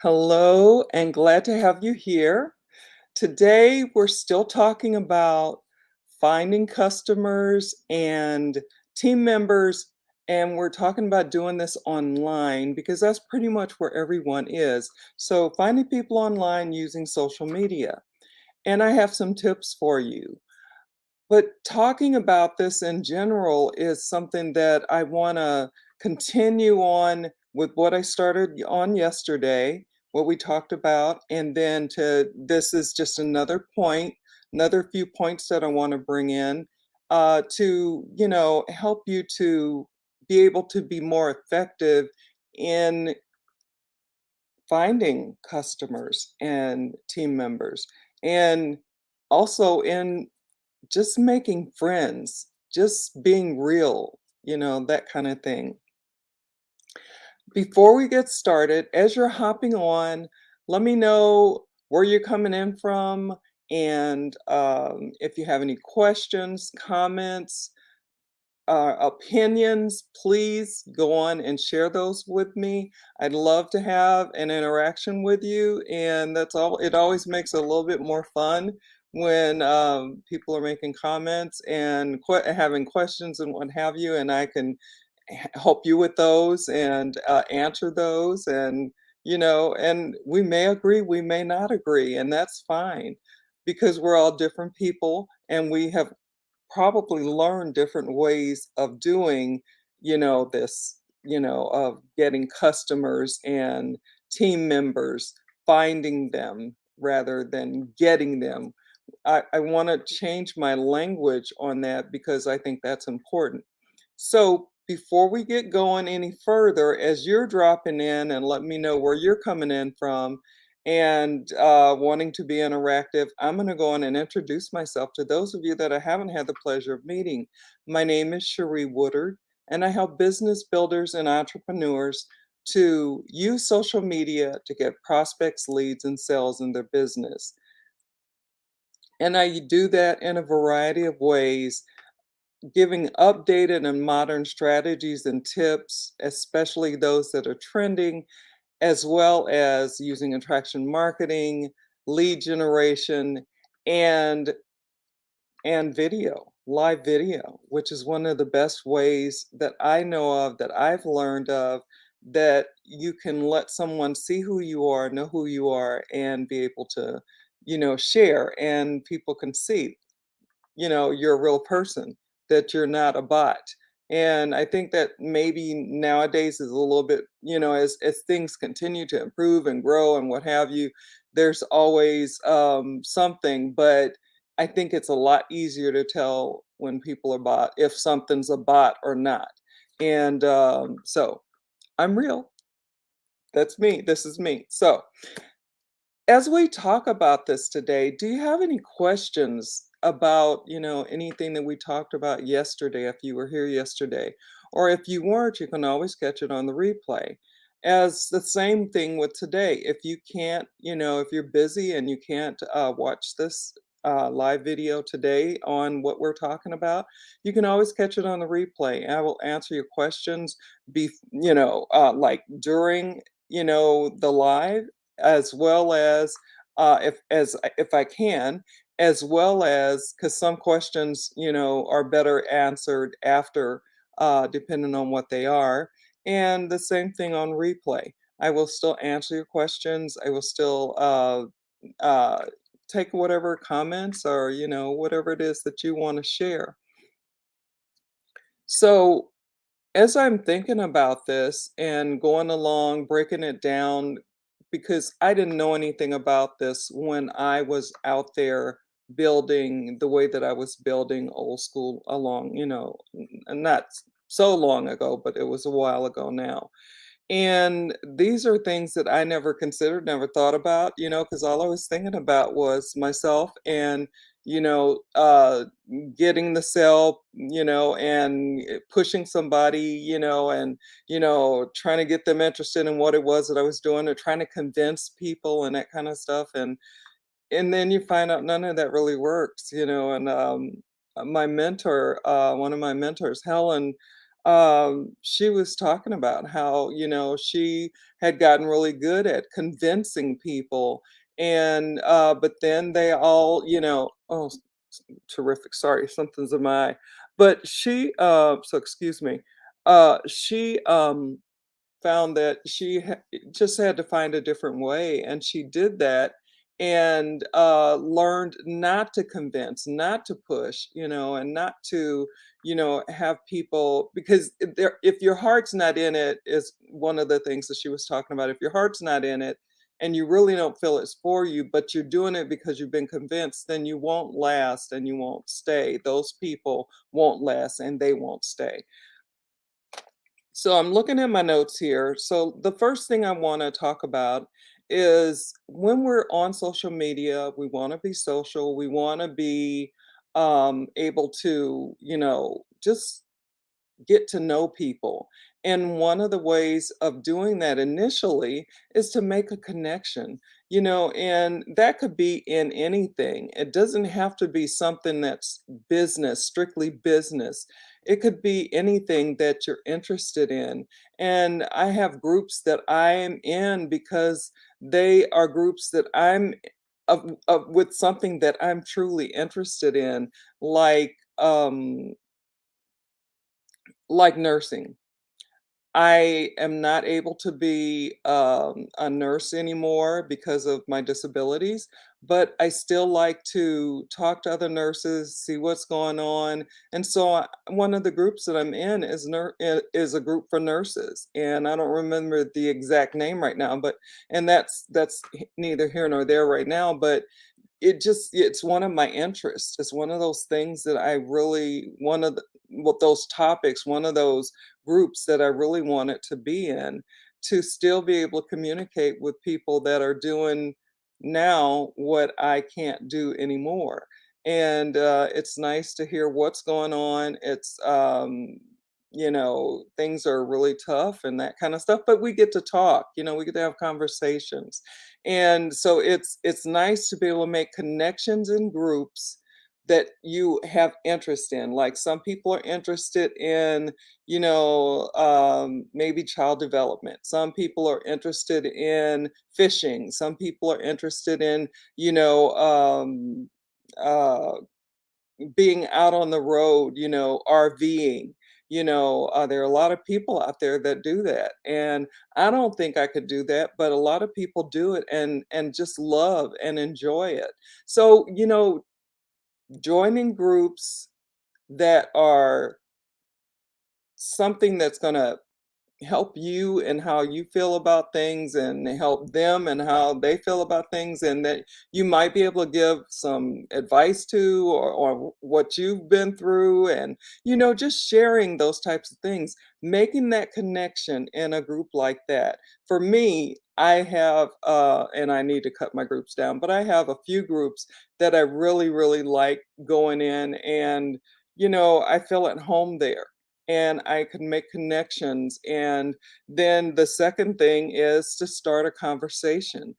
Hello, and glad to have you here. Today, we're still talking about finding customers and team members, and we're talking about doing this online because that's pretty much where everyone is. So, finding people online using social media. And I have some tips for you. But talking about this in general is something that I want to continue on with what I started on yesterday, what we talked about, and then to this is just another point, another few points that I want to bring in to, help you to be able to be more effective in finding customers and team members, and also in just making friends, just being real, that kind of thing. Before we get started, as you're hopping on, let me know where you're coming in from and if you have any questions, comments, opinions, please go on and share those with me. I'd love to have an interaction with you, and that's all. It always makes it a little bit more fun when people are making comments and having questions and what have you, and I can help you with those and answer those, and and we may agree, we may not agree, and that's fine because we're all different people and we have probably learn different ways of doing, this, of getting customers and team members, finding them rather than getting them. I want to change my language on that because I think that's important. So before we get going any further, as you're dropping in and let me know where you're coming in from and wanting to be interactive, I'm going to go on and introduce myself to those of you that I haven't had the pleasure of meeting. My name is Cherie Woodard, and I help business builders and entrepreneurs to use social media to get prospects, leads, and sales in their business. And I do that in a variety of ways, giving updated and modern strategies and tips, especially those that are trending, as well as using attraction marketing, lead generation, and video, live video, which is one of the best ways that I know of, that I've learned of, that you can let someone see who you are, know who you are, and be able to, share, and people can see, you're a real person, that you're not a bot. And I think that maybe nowadays is a little bit, as things continue to improve and grow and what have you, there's always something, but I think it's a lot easier to tell when people are bot, if something's a bot or not. And so I'm real. That's me. This is me. So as we talk about this today, do you have any questions about, anything that we talked about yesterday, if you were here yesterday? Or if you weren't, you can always catch it on the replay. As the same thing with today. If you can't, if you're busy and you can't watch this live video today on what we're talking about, you can always catch it on the replay. I will answer your questions, like during, the live, as well as if I can, as well as because some questions, are better answered after, depending on what they are, and the same thing on replay. I will still answer your questions. I will still uh, take whatever comments or whatever it is that you want to share. So as I'm thinking about this and going along, breaking it down, because I didn't know anything about this when I was out there building the way that I was building old school along, not so long ago, but it was a while ago now. And these are things that I never considered, never thought about, because all I was thinking about was myself and, you know, uh, getting the sale, and pushing somebody, and, trying to get them interested in what it was that I was doing or trying to convince people and that kind of stuff. And then you find out none of that really works, and my mentor, one of my mentors, Helen, she was talking about how, she had gotten really good at convincing people. And, but then they all, oh, terrific. Sorry, something's in my eye. But so excuse me. She found that just had to find a different way, and she did that and learned not to convince, not to push, and not to, have people, because if your heart's not in it, is one of the things that she was talking about. If your heart's not in it and you really don't feel it's for you, but you're doing it because you've been convinced, then you won't last and you won't stay. Those people won't last and they won't stay. So I'm looking at my notes here. So the first thing I want to talk about is when we're on social media, we want to be social. We want to be able to, just get to know people. And one of the ways of doing that initially is to make a connection, and that could be in anything. It doesn't have to be something that's business, strictly business. It could be anything that you're interested in. And I have groups that I am in because they are groups that I'm with something that I'm truly interested in, like like nursing. I am not able to be a nurse anymore because of my disabilities, but I still like to talk to other nurses, see what's going on. And so one of the groups that I'm in is a group for nurses, and I don't remember the exact name right now, but and that's neither here nor there right now, but it's one of my interests. It's one of those things that I really one of the what those topics, one of those groups that I really wanted to be in, to still be able to communicate with people that are doing now what I can't do anymore. And it's nice to hear what's going on. It's things are really tough and that kind of stuff, but we get to talk, we get to have conversations. And so it's nice to be able to make connections in groups that you have interest in. Like some people are interested in, maybe child development. Some people are interested in fishing. Some people are interested in, you know, uh, being out on the road, RVing. There are a lot of people out there that do that, and I don't think I could do that, but a lot of people do it and just love and enjoy it. So, joining groups that are something that's going to help you and how you feel about things and help them and how they feel about things, and that you might be able to give some advice to, or what you've been through, and just sharing those types of things, making that connection in a group like that. For me, I have and I need to cut my groups down, but I have a few groups that I really really like going in, and I feel at home there and I can make connections. And then the second thing is to start a conversation.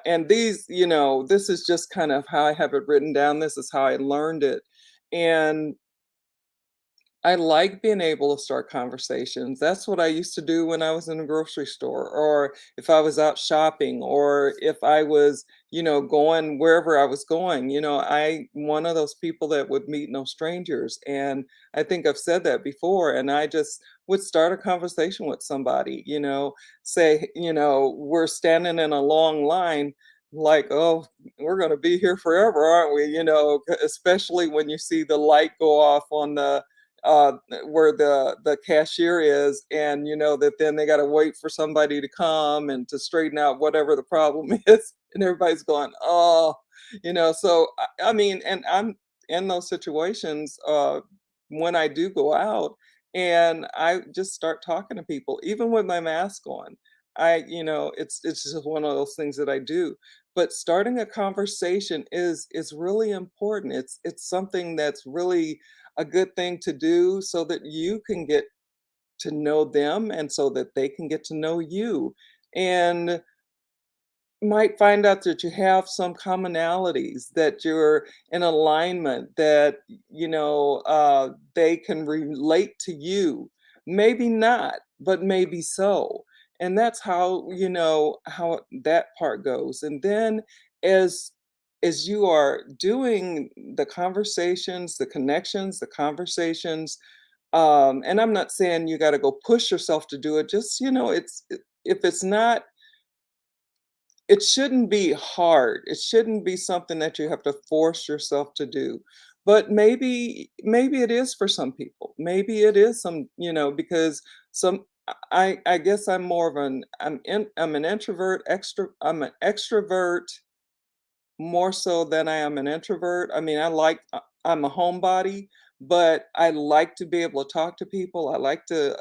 And this is just kind of how I have it written down. This is how I learned it. And I like being able to start conversations. That's what I used to do when I was in a grocery store, or if I was out shopping, or if I was, going wherever I was going. I one of those people that would meet no strangers. And I think I've said that before. And I just would start a conversation with somebody, say, we're standing in a long line, like, oh, we're going to be here forever, aren't we? Especially when you see the light go off on the where the cashier is, and that then they got to wait for somebody to come and to straighten out whatever the problem is, and everybody's going, oh, so I mean, and I'm in those situations when I do go out, and I just start talking to people even with my mask on. It's just one of those things that I do. But starting a conversation is really important. It's something that's really a good thing to do, so that you can get to know them and so that they can get to know you. And might find out that you have some commonalities, that you're in alignment, that they can relate to you. Maybe not, but maybe so. And that's how, how that part goes. And then as as you are doing the conversations, the connections, the conversations, and I'm not saying you got to go push yourself to do it. Just, if it's not, it shouldn't be hard. It shouldn't be something that you have to force yourself to do. But maybe it is for some people. Maybe it is because some I guess I'm more of an I'm an introvert, I'm an extrovert more so than I am an introvert. I mean, I'm a homebody, but I like to be able to talk to people. I like to,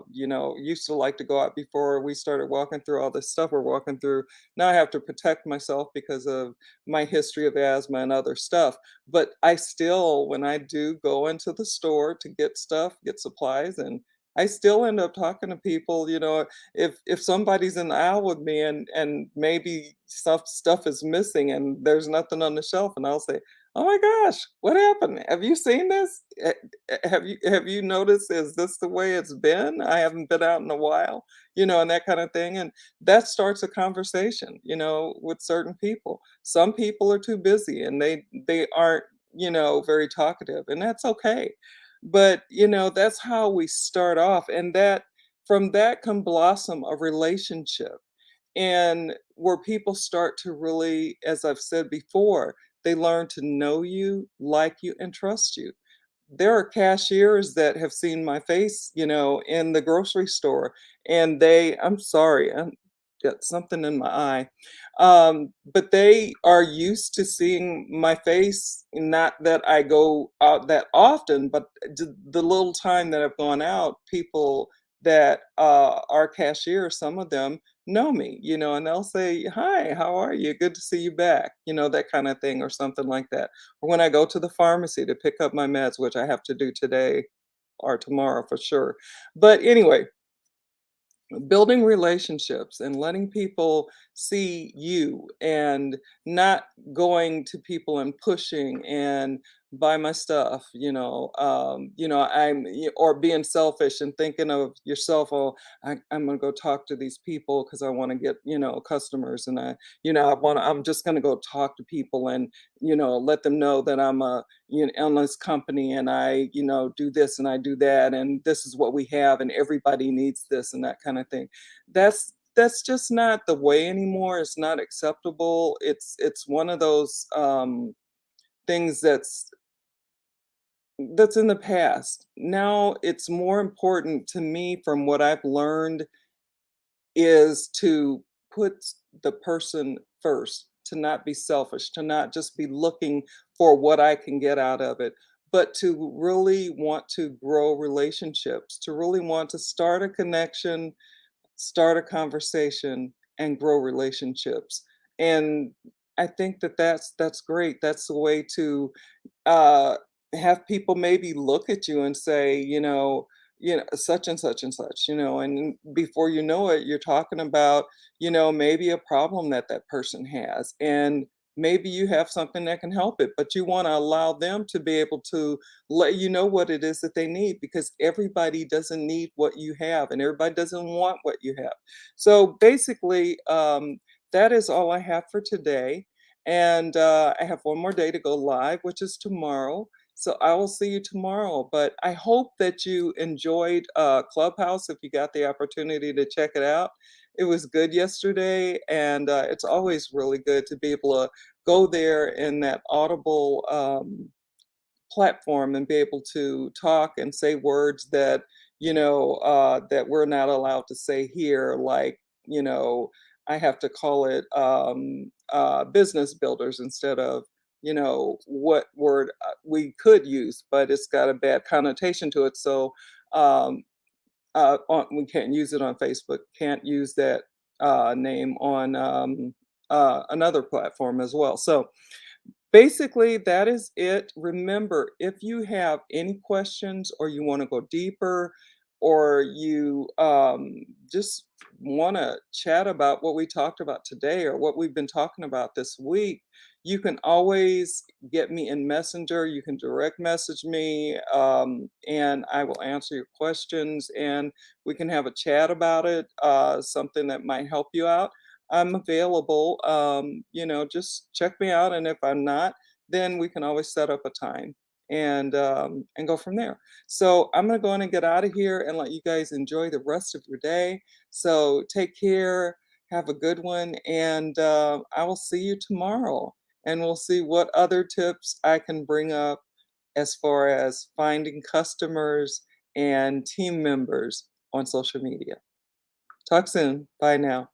used to like to go out before we started walking through all this stuff we're walking through. Now I have to protect myself because of my history of asthma and other stuff. But I still, when I do go into the store to get stuff, get supplies, and I still end up talking to people, if somebody's in the aisle with me and maybe stuff is missing and there's nothing on the shelf, and I'll say, "Oh my gosh, what happened? Have you seen this? Have you noticed? Is this the way it's been? I haven't been out in a while," and that kind of thing. And that starts a conversation, with certain people. Some people are too busy and they aren't, very talkative, and that's okay. But that's how we start off, and that from that can blossom a relationship, and where people start to really, as I've said before, they learn to know you, like you, and trust you. There are cashiers that have seen my face, in the grocery store, and I'm sorry, I'm got something in my eye. But they are used to seeing my face, not that I go out that often, but the little time that I've gone out, people that are cashiers, some of them know me, and they'll say, "Hi, how are you? Good to see you back," that kind of thing, or something like that. Or when I go to the pharmacy to pick up my meds, which I have to do today or tomorrow for sure. But anyway, building relationships and letting people see you, and not going to people and pushing and buy my stuff, or being selfish and thinking of yourself. Oh, I'm gonna go talk to these people because I want to get, customers, and I'm just gonna go talk to people and, let them know that I'm a, endless company, and I, do this and I do that, and this is what we have, and everybody needs this, and that kind of thing. That's just not the way anymore. It's not acceptable. It's one of those things that's in the past. Now it's more important to me, from what I've learned, is to put the person first, to not be selfish, to not just be looking for what I can get out of it, but to really want to grow relationships, to really want to start a connection, start a conversation, and grow relationships. And I think that that's great. That's the way to uh, have people maybe look at you and say, such and such and such, and before you know it, you're talking about, maybe a problem that that person has, and maybe you have something that can help it, but you want to allow them to be able to let you know what it is that they need, because everybody doesn't need what you have, and everybody doesn't want what you have. So basically, that is all I have for today. And I have one more day to go live, which is tomorrow. So I will see you tomorrow. But I hope that you enjoyed Clubhouse if you got the opportunity to check it out. It was good yesterday, and it's always really good to be able to go there in that audible platform and be able to talk and say words that, that we're not allowed to say here, like, I have to call it business builders instead of, what word we could use, but it's got a bad connotation to it. So um, we can't use it on Facebook, can't use that name on another platform as well. So basically, that is it. Remember, if you have any questions, or you want to go deeper, or you just want to chat about what we talked about today or what we've been talking about this week, You can always get me in Messenger. You can direct message me, and I will answer your questions, and we can have a chat about it, something that might help you out. I'm available. Just check me out, and if I'm not, then we can always set up a time and go from there. So I'm gonna go in and get out of here and let you guys enjoy the rest of your day. So take care, have a good one, and I will see you tomorrow. And we'll see what other tips I can bring up as far as finding customers and team members on social media. Talk soon. Bye now.